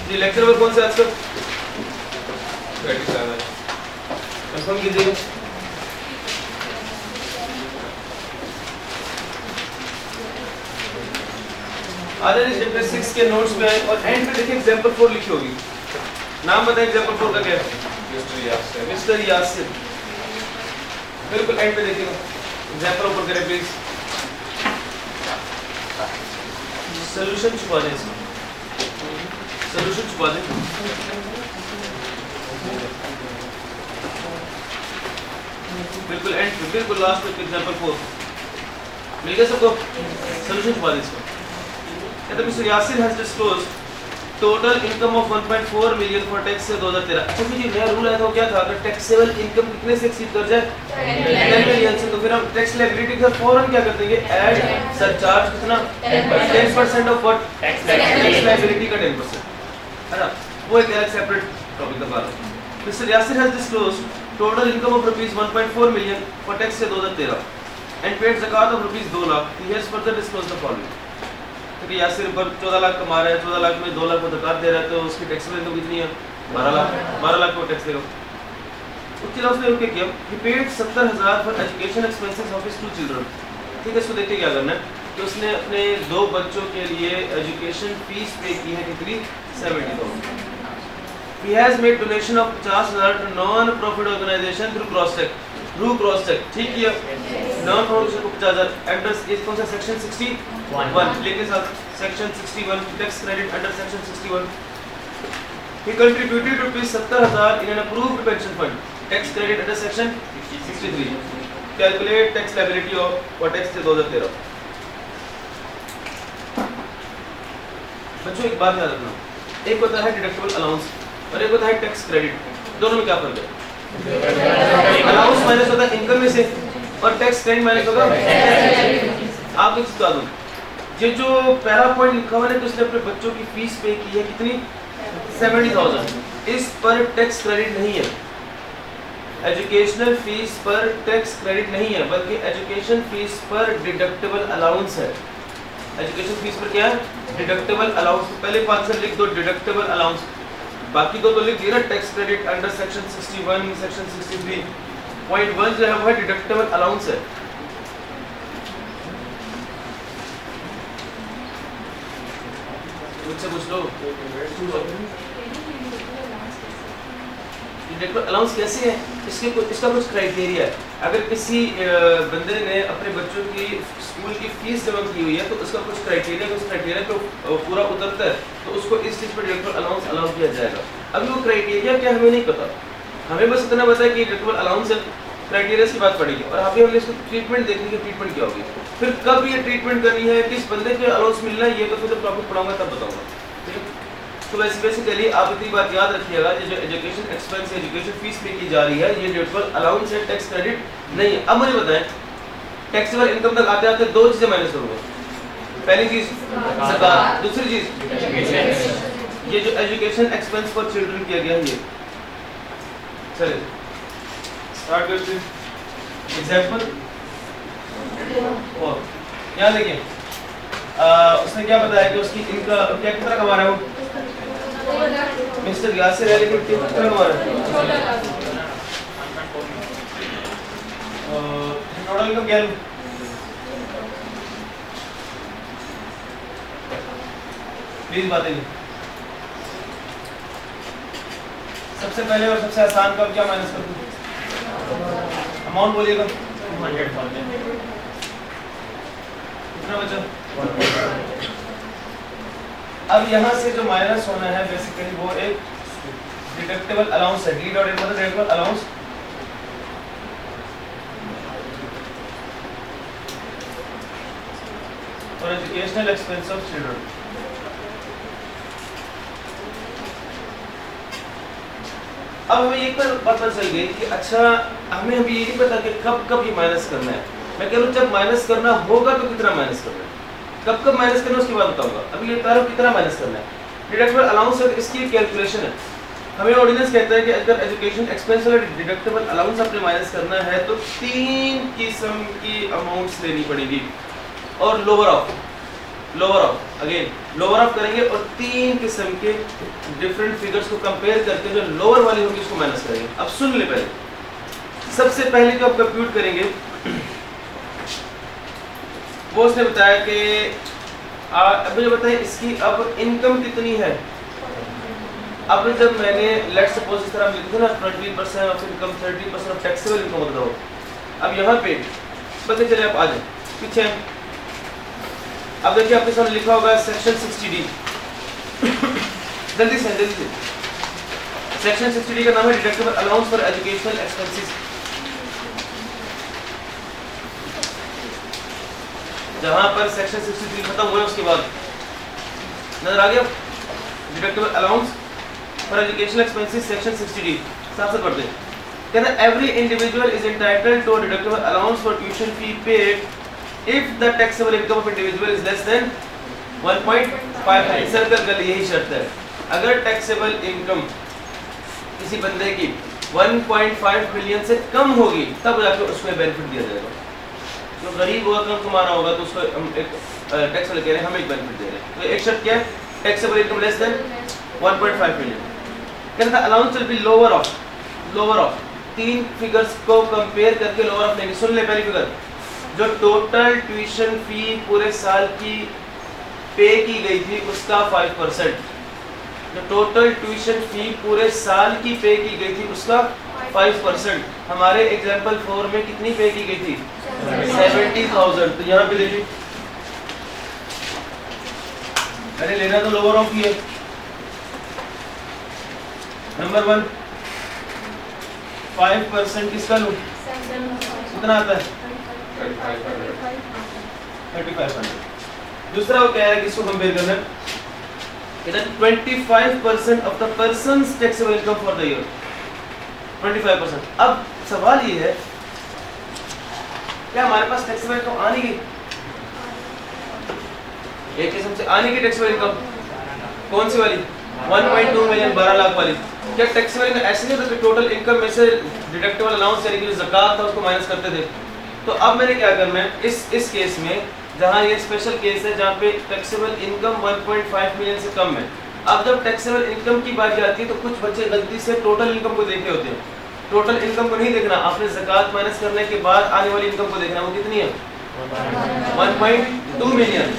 जी lecture number कौन सा आज का? 27 कंफर्म कीजिएगा। आज चैप्टर 6 के नोट्स में और एंड में देखिए एग्जांपल 4 लिखी होगी। नाम बताएं एग्जांपल 4 का क्या है? मिस्टर यासिर। बिल्कुल एंड में देखिएगा। एग्जांपल ऊपर करें प्लीज। सॉल्यूशन छुपा दें इसमें। सॉल्यूशन छुपा दें। बिल्कुल एंड में, बिल्कुल लास्ट में एग्जांपल 4 मिल गया सबको। सॉल्यूशन छुपा दें इसमें। कहते mister Yasir has disclosed total income of 1.4 million for tax से 2013। अच्छा जी नया रूल आया था क्या था? अगर टैक्सेबल इनकम कितने से एक्सीड कर जाए 10 मिलियन से, तो फिर हम टैक्स लायबिलिटी का फौरन क्या कर देंगे? ऐड सरचार्ज कितना 10% ऑफ व्हाट? टैक्स लायबिलिटी का 10%, है ना? वो एक अलग सेपरेट टॉपिक का बात है। Mister Yasir has disclosed total income of rupees 1.4 million for tax से 2013 एंड पेड ज़कात of rupees 2 lakh. He has further disclosed the following. क्योंकि यासिर पर 14 लाख कमा रहा है, 14 लाख में 2 लाख को ज़कात दे रहा है, तो उसकी टैक्सेबल इनकम कितनी है? 12 लाख को टैक्स देगा। उसके अलावा उसने क्या किया? He paid 70,000 for education expenses of his 2 children. ठीक है, इसको देखिए क्या करना है कि उसने अपने 2 बच्चों के लिए एजुकेशन फीस पे की है कितनी? 70,000। He has made donation of 50,000 to non-profit organization through cross-check। ठीक है, नॉन प्रॉफिट को 50,000 अंडर इस कौन सा सेक्शन 61 लेके साथ section 61 tax credit under section 61। He contributed rupees 70,000 in an approved pension fund tax credit under section 63। Calculate tax liability of for tax से 2013। बच्चों एक बात याद रखना, एक होता है डिडक्टेबल अलाउंस और एक होता है टैक्स क्रेडिट। दोनों में क्या फर्क है? अलाउंस माइनस होता है इनकम में से और टैक्स क्रेडिट माइनस होगा। आप एक बता दूं, ये जो पहला पॉइंट लिखा हुआ है कि उसने अपने बच्चों की फीस पे की है कितनी? 70,000। इस पर टैक्स क्रेडिट नहीं है। एजुकेशनल फीस पर टैक्स क्रेडिट नहीं है, बल्कि एजुकेशन फीस पर डिडक्टेबल अलाउंस है। एजुकेशन फीस पर क्या है? Deductible allowance. पहले 5 से लिख दो डिडक्टेबल अलाउंस, बाकी दो तो लिख दिया ना tax credit under section 61 section 63। Point 1 जो है वो है डिडक्टेबल अलाउंस है। मुझसे पूछ लो डिडक्टेबल अलाउंस कैसे है? इसका कुछ क्राइटेरिया है। अगर किसी बंदे ने अपने बच्चों की स्कूल की फीस जमा की हुई है तो उसका कुछ क्राइटेरिया है, उस क्राइटेरिया को पूरा उतरता है तो उसको इस चीज़ पर डिडक्टेबल अलाउंस अलाउ किया जाएगा। अभी वो क्राइटेरिया क्या हमें नहीं पता, हमें बस इतना पता है कि डिडक्टेबल अलाउंस है। क्राइटेरिया की बात पड़ेगी और अभी हमने इसको ट्रीटमेंट देखने की, ट्रीटमेंट क्या होगी, फिर कब ये ट्रीटमेंट करनी है, किस बंदे को अलाउंस मिलना है, ये तो फिर टॉपिक पढ़ाऊंगा तब बताऊंगा। ठीक है, तो वैसे बेसिकली आप इतनी बात याद रखिएगा, ये जो एजुकेशन एक्सपेंस एजुकेशन फीस पे की जा रही है ये डिडक्टेबल अलाउंस है, टैक्स क्रेडिट नहीं है। अब मुझे बताएं टैक्सेबल इनकम तक आते आते 2 चीजें माइनस करूंगा। पहली चीज ज़कात, दूसरी चीज ये जो एजुकेशन एक्सपेंस फॉर चिल्ड्रन किया गया है ये। चलिए स्टार्ट करते हैं। एग्जांपल और यहाँ देखिए उसने क्या बताया कि उसकी इनकम क्या कितना कमा रहा है वो? मिस्टर यासिर है, लेकिन कितना कमा रहा है? टोटल इनकम क्या है? प्लीज बातें नहीं। सबसे पहले और सबसे आसान का क्या माइनस कर दूं? अमाउंट बोलिएगा। 200,000 कितना बचा? अब यहाँ से जो माइनस होना है बेसिकली वो एक डिडक्टेबल अलाउंस है। डी डॉट मतलब डिडक्टेबल अलाउंस और एजुकेशनल एक्सपेंस ऑफ चिल्ड्रन। अब हमें एक बार पता चल गई कि अच्छा हमें अभी ये नहीं पता कि कब कब ये माइनस करना है। मैं कह रहा हूँ जब माइनस करना होगा तो कितना माइनस करना है, कब कब माइनस करना है उसकी बात बताऊंगा। अभी ये बता रहा हूँ कितना माइनस करना है। डिडक्टेबल अलाउंस है, इसकी कैलकुलेशन है। हमें ऑर्डिनेंस कहता है कि अगर एजुकेशन एक्सपेंस और डिडक्टेबल अलाउंस आपने माइनस करना है तो 3 किस्म की अमाउंट्स लेनी पड़ेगी और lower of lower of, again lower of करेंगे और 3 किस्म के डिफरेंट फिगर्स को कंपेयर करके जो लोअर वाली होगी उसको माइनस करेंगे। अब सुन ले पहले, सबसे पहले जो आप कंप्यूट करेंगे वो उसने बताया कि अब मुझे बताइए इसकी अब इनकम कितनी है। अब जब मैंने लेट सपोज इस तरह लिखा ना 20% of income 30% of taxable income बताओ, अब यहाँ पे पता चले आप आ जाए पीछे। अब देखिए आपके सामने लिखा होगा सेक्शन 60D जल्दी से सेक्शन 60D का नाम है deductible allowance for educational expenses. जहां पर सेक्शन 63 खत्म हुआ उसके बाद नजर आ गया deductible allowance for educational expenses section 60D। साफ से पढ़ते हैं, कहना every individual is entitled to a deductible allowance for tuition fee paid if the taxable income of individual is less than 1.5। Circle कर यही शर्त है, अगर टैक्सेबल इनकम किसी बंदे की 1.5 मिलियन से कम होगी तब जाकर उसमें बेनिफिट दिया जाएगा। जो गरीब होगा कम कमा रहा होगा तो उसको हम एक टैक्स वाले कह रहे हैं हम एक बेनिफिट दे रहे हैं। तो एक शर्त क्या है, taxable income less than 1.5 million. कहता है allowance will be lower of 3 figures को कंपेयर करके लोअर ऑफ लेंगे। सुन ले पहली फिगर, जो टोटल ट्यूशन फी पूरे साल की पे की गई थी उसका 5%। जो टोटल ट्यूशन फी पूरे साल की पे की गई थी उसका 5%। हमारे एग्जाम्पल 4 में कितनी पे की गई थी 70,000। तो यहाँ पे देखिए, अरे लेना तो लोअर ऑफ ही है। नंबर 1 5% किसका लूं, कितना आता है 3500। दूसरा वो क्या है कि इसको कंपेयर करना है, 25% of the persons taxable income for the year 25%। अब सवाल ये है क्या हमारे पास टैक्सेबल इनकम आने की एक किस्म से आने की टैक्सेबल इनकम कौन सी वाली 1.2 मिलियन 12 लाख वाली। क्या टैक्सेबल इनकम ऐसे नहीं होता कि टोटल इनकम में से डिडक्टेबल अलाउंस यानी कि जो ज़कात था उसको माइनस करते थे। तो अब मैंने क्या करना है इस केस में, जहां ये स्पेशल केस है जहां पे टैक्सेबल इनकम 1.5 मिलियन से कम है। अब जब टैक्सेबल इनकम की बात आती है तो कुछ बच्चे गलती से टोटल इनकम को देखे होते हैं। टोटल इनकम को नहीं देखना, आपने ज़कात माइनस करने के बाद आने वाली इनकम को देखना, वो कितनी है 1.2 मिलियन।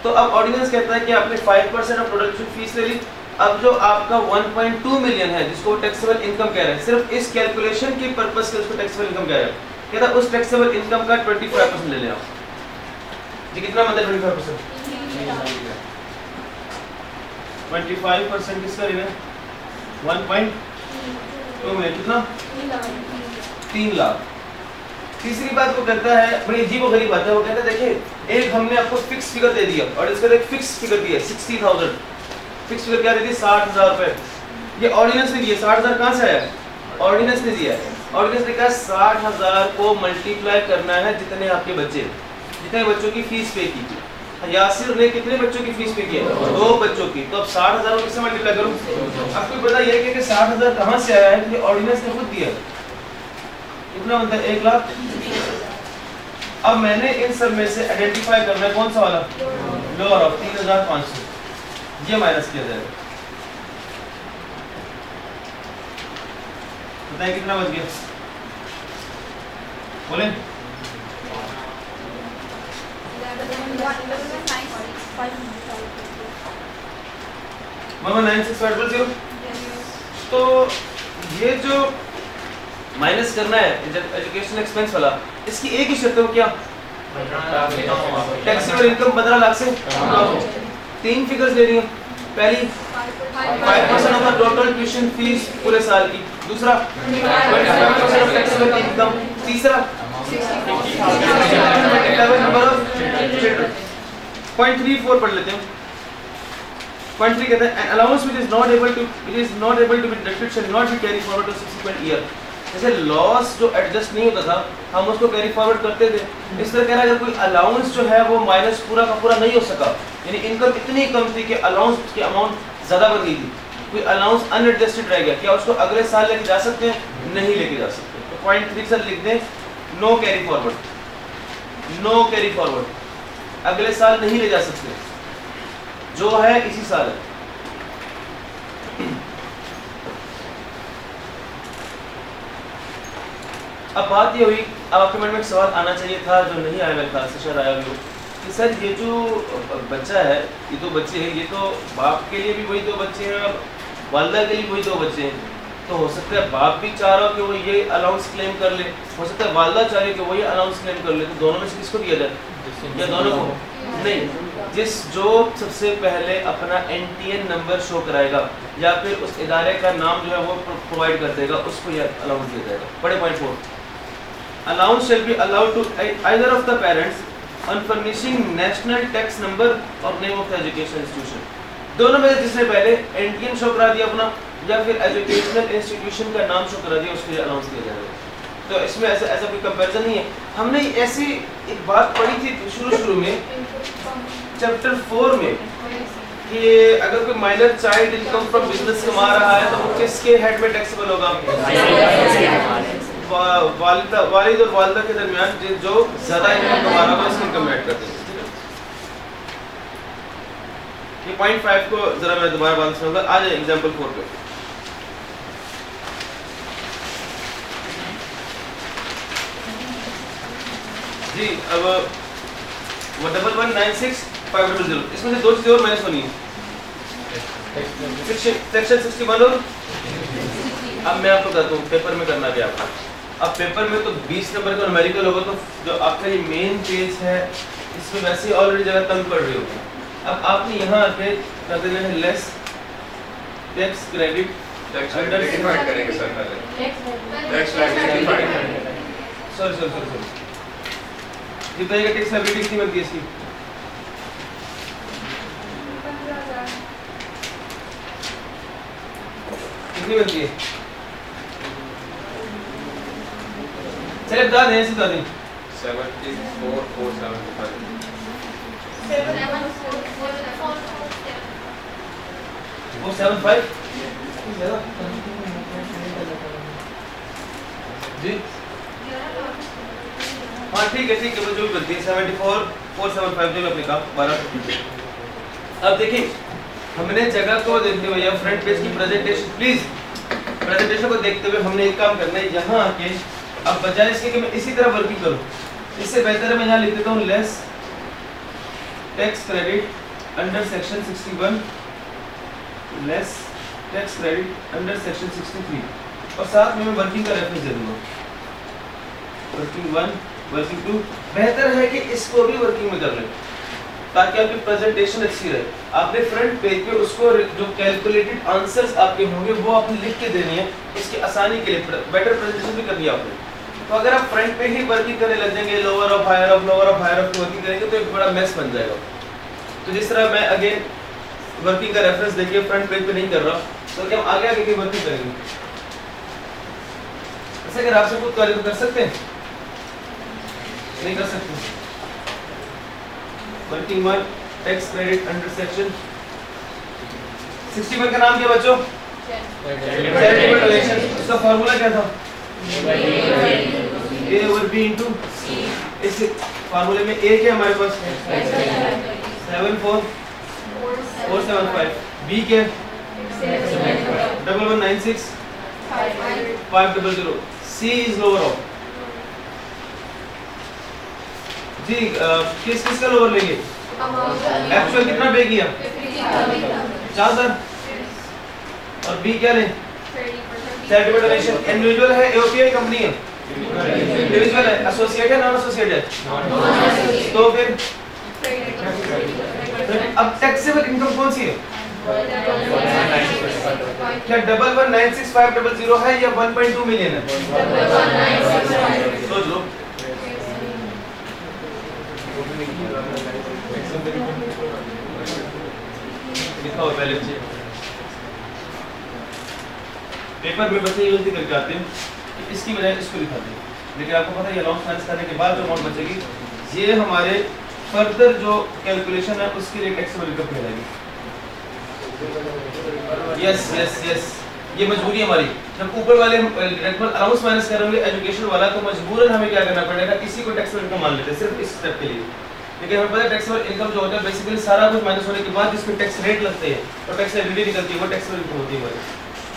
तो अब ऑर्डिनेंस कहता है कि आपने 5% ऑफ प्रोडक्शन फीस ले ली। अब जो आपका 1.2 मिलियन है जिसको टैक्सेबल इनकम कह रहे हैं, सिर्फ इस कैलकुलेशन के पर्पस से उसको टैक्सेबल इनकम कह रहे हैं। कहता उस टैक्सेबल इनकम का 25% ले लें आप जी। कितना मतलब 25%? 25% किसका ले लें 1.2 मिलियन, कितना 3 लाख। तीसरी बात वो करता है, बड़ी अजीब और गरीब बात है, वो कहता है देखिए एक हमने आपको फिक्स फिगर दे दिया और इसका एक फिक्स फिगर दिया 60,000। फिक्स फिगर क्या दे दी 60,000 रुपए। ये ऑर्डिनेंस ने दिया 60,000 कहाँ से आया, ऑर्डिनेंस ने दिया है। ऑर्डिनेंस ने कहा 60,000 को मल्टीप्लाई करना है जितने आपके बच्चे, जितने बच्चों की फीस पे की थी। यासिर ने कितने बच्चों की फीस पे की है 2 बच्चों की। तो अब 60,000 को किससे मल्टीप्लाई करूं। आपको पता ये है कि 60,000 कहाँ से आया है, ये ऑर्डिनेंस ने खुद दिया। कितना बनता है 1 लाख। अब मैंने इन सब में से आइडेंटिफाई करना है कौन सा वाला लोअर ऑफ 3,500, ये माइनस किया जाएगा। बताइए कितना बच गया, बोलें 1196500। तो ये जो माइनस करना है एजुकेशन एक्सपेंस वाला, इसकी एक ही शर्त है, क्या टैक्सेबल इनकम 15 लाख से कम हो। 3 फिगर्स ले रही हूँ, पहली 5% of the total tuition fees पूरे साल की, दूसरा 25% ऑफ टैक्सेबल इनकम, तीसरा नंबर ऑफ चिल्ड्रन। 0.34 पढ़ लेते हैं। 0.3 कहता है allowance which is not able to be deducted shall not be carry forward to subsequent year. जैसे लॉस जो एडजस्ट नहीं होता था हम उसको कैरी फॉरवर्ड करते थे, इस तरह कह रहा है अगर कोई अलाउंस जो है वो माइनस पूरा का पूरा नहीं हो सका, यानी इनकम इतनी कम थी कि अलाउंस की अमाउंट ज़्यादा बन गई थी, कोई अलाउंस अनएडजस्टेड रह गया, क्या उसको अगले साल लेके जा सकते हैं, नहीं लेके जा सकते। तो 0.3 सर लिख दें no carry forward, no carry forward, अगले साल नहीं ले जा सकते। जो है इसी साल है। अब बात ये हुई, अब आपके मन में एक सवाल आना चाहिए था जो नहीं आया मेरे ख्याल से, शायद आया भी हो, कि सर ये जो बच्चा है, ये तो बच्चे हैं, ये तो बाप के लिए भी वही दो बच्चे हैं और वालिदा के लिए वही दो बच्चे हैं, तो हो सकता है बाप भी चाह रहा हो कि वो ये अलाउंस क्लेम कर ले, हो सकता है वालिदा चाह रही हो कि वो ये अलाउंस क्लेम कर ले, तो दोनों में से किसको दिया जाए या दोनों को? नहीं, जिस जो सबसे पहले अपना NTN नंबर शो कराएगा या फिर उस इदारे का नाम जो है वो प्रोवाइड कर देगा, उसको यह अलाउंस दिया जाएगा। पढ़े point 4, allowance shall be allowed to either of the parents on furnishing national tax number और name of the education institution। दोनों में जिसने पहले NTN शो करा दिया अपना या फिर एजुकेशनल इंस्टीट्यूशन का नाम शो करा दिया, उसके लिए अलाउंस दिया जाएगा। तो इसमें ऐसा कोई कंपैरिजन नहीं है। हमने ऐसी एक बात पढ़ी थी शुरू में चैप्टर 4 में कि अगर कोई minor child income from business कमा रहा है तो वो किसके हेड में टैक्सेबल होगा? वालिद और वालिदा के दरमियान जो ज्यादा इनकम कमा रहा है इसकी इनकम ऐड कर देंगे। ये पॉइंट 5 को जरा मैं दोबारा बात सुनाऊंगा। आ जाए एग्जांपल 4 पे। जी अब वो 1196,500 इसमें से दो चीजें और मैंने सुनी है, सेक्शन 61 और अब मैं आपको बताता हूँ पेपर में करना भी आपको। अब पेपर में तो 20 नंबर का न्यूमेरिकल होगा, तो जो आपका ये मेन पेज है इसमें वैसे ऑलरेडी जगह कम पड़ रही होगी। अब आपने यहाँ आके कर देना है लेस टैक्स क्रेडिट आइडेंटिफाई करेंगे सर पहले टैक्स आइडेंटिफाई सॉरी जितना ये टैक्स लायबिलिटी कितनी बनती है इसकी? कितनी बनती है? चलिए बता दें, ऐसे बता दें। 74,475 475 जी हाँ ठीक है जो भी बनती है 74,475 जो भी अपने कहा 12। अब देखिए हमने जगह को देखते हुए या फ्रंट पेज की प्रेजेंटेशन, प्लीज प्रेजेंटेशन को देखते हुए हमने एक काम करना है, यहाँ आके अब बजाय इसके कि मैं इसी तरह वर्किंग करूँ, इससे बेहतर है मैं यहाँ लिख देता हूँ less tax credit under section 61, less tax credit under section 63 और साथ में मैं वर्किंग का रेफरेंस दे दूंगा, वर्किंग 1 वर्किंग 2। बेहतर है कि इसको भी वर्किंग में कर लें ताकि आपकी प्रेजेंटेशन अच्छी रहे। आपने फ्रंट पेज पे उसको जो कैलकुलेटेड आंसर्स आपके होंगे वो आपने लिख के देनी है, इसकी आसानी के लिए बेटर प्रेजेंटेशन भी करनी है आपने। तो अगर आप फ्रंट पे ही वर्किंग करने लग जाएंगे, lower of higher of working करेंगे तो एक बड़ा मेस बन जाएगा। तो जिस तरह मैं अगेन वर्किंग का रेफरेंस देखिए फ्रंट पेज पे नहीं कर रहा, तो क्या हम आगे आगे की वर्किंग करेंगे? ऐसे अगर आपसे खुद कार्य कर सकते हैं, नहीं कर सकते। Working 1 tax credit under section 61 का नाम क्या बच्चों? Charitable donation. उसका फार्मूला क्या था? A over B into C। इस फार्मूले में A क्या हमारे पास? 74,475। B क्या? 1196,500। C is lower of जी किस का लोअर लेंगे? एक्चुअल कितना पे किया? 5000। और बी क्या लें? Charitable donation. इंडिविजुअल है, एओपीआई कंपनी है? इंडिविजुअल है। एसोसिएट है, नॉन एसोसिएट है? तो फिर अब टैक्सेबल इनकम कौन सी है? क्या 1196,500 है या 1.2 मिलियन है? सोच लो। लिखा हो पहले से पेपर में बच्चे यूज करके आते हैं कि इसकी बजाय इसको दिखाते हैं, लेकिन आपको पता है अलाउंस फाइनेंस करने के बाद जो अमाउंट बचेगी ये हमारे फर्दर जो कैलकुलेशन है उसके लिए टैक्सेबल इनकम कहलाएगी। यस यस यस ये मजबूरी हमारी। जब ऊपर वाले रेंटल अलाउंस माइनस करेंगे एजुकेशन वाला, तो मजबूरन हमें क्या करना पड़ेगा, इसी को टैक्सेबल इनकम मान लेते हैं सिर्फ इस स्टेप के लिए। लेकिन हमें पता है टैक्सेबल इनकम जो होता है बेसिकली सारा कुछ माइनस होने के बाद जिसमें टैक्स रेट लगते हैं और टैक्स लायबिलिटी निकलती है वो टैक्सेबल इनकम होती है हमारी।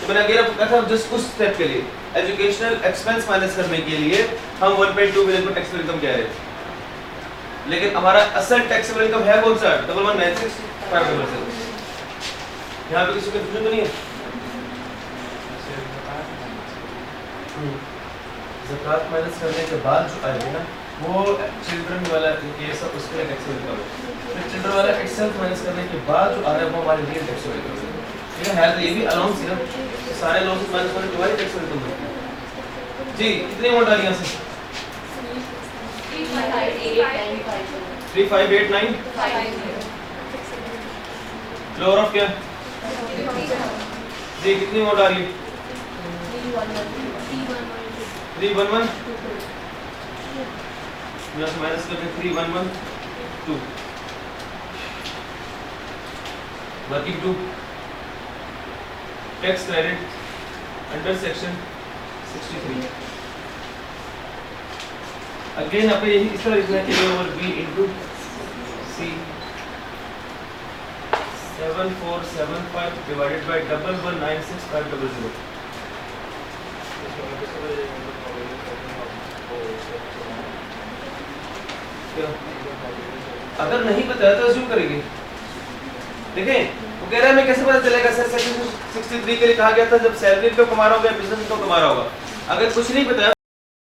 तो मैंने अगेन आपको कहा था जस्ट उस स्टेप के लिए एजुकेशनल एक्सपेंस माइनस करने के लिए हम 1.2 मिलियन को टैक्सेबल इनकम कह रहे हैं, लेकिन हमारा असल टैक्सेबल इनकम है कौन सा 1196,500। यहाँ पे किसी कंफ्यूजन तो नहीं है? ज़कात माइनस करने के बाद जो आएगा ना वो चिल्ड्रन वाला केस है उसके लिए टैक्सेबल इनकम है। फिर चिल्ड्रन वाला इटसेल्फ माइनस करने के बाद जो आ रहा है वो हमारे रियल टैक्सेबल इनकम है। ठीक है तो ये भी अलाउंस है ना, सारे लॉसेस माइनस करने के बाद टैक्सेबल इनकम होती है। जी कितनी अमाउंट आ रही है यहाँ से? 3589 फ्लोर ऑफ क्या जी कितनी अमाउंट आ रही है? 311 यहाँ से माइनस करते हैं 3112 working to tax credit under section 63। Again आप यही इस तरह लिखना है कि A over B into C 7475 divided by 1196500। अगर नहीं बताया तो अज्यूम करेंगे। देखें वो कह रहा है हमें कैसे पता चलेगा सर सेक्शन 63 के लिए कहा गया था जब सैलरी पे कमा रहा होगा या बिजनेस पे कमा रहा होगा। अगर कुछ नहीं बताया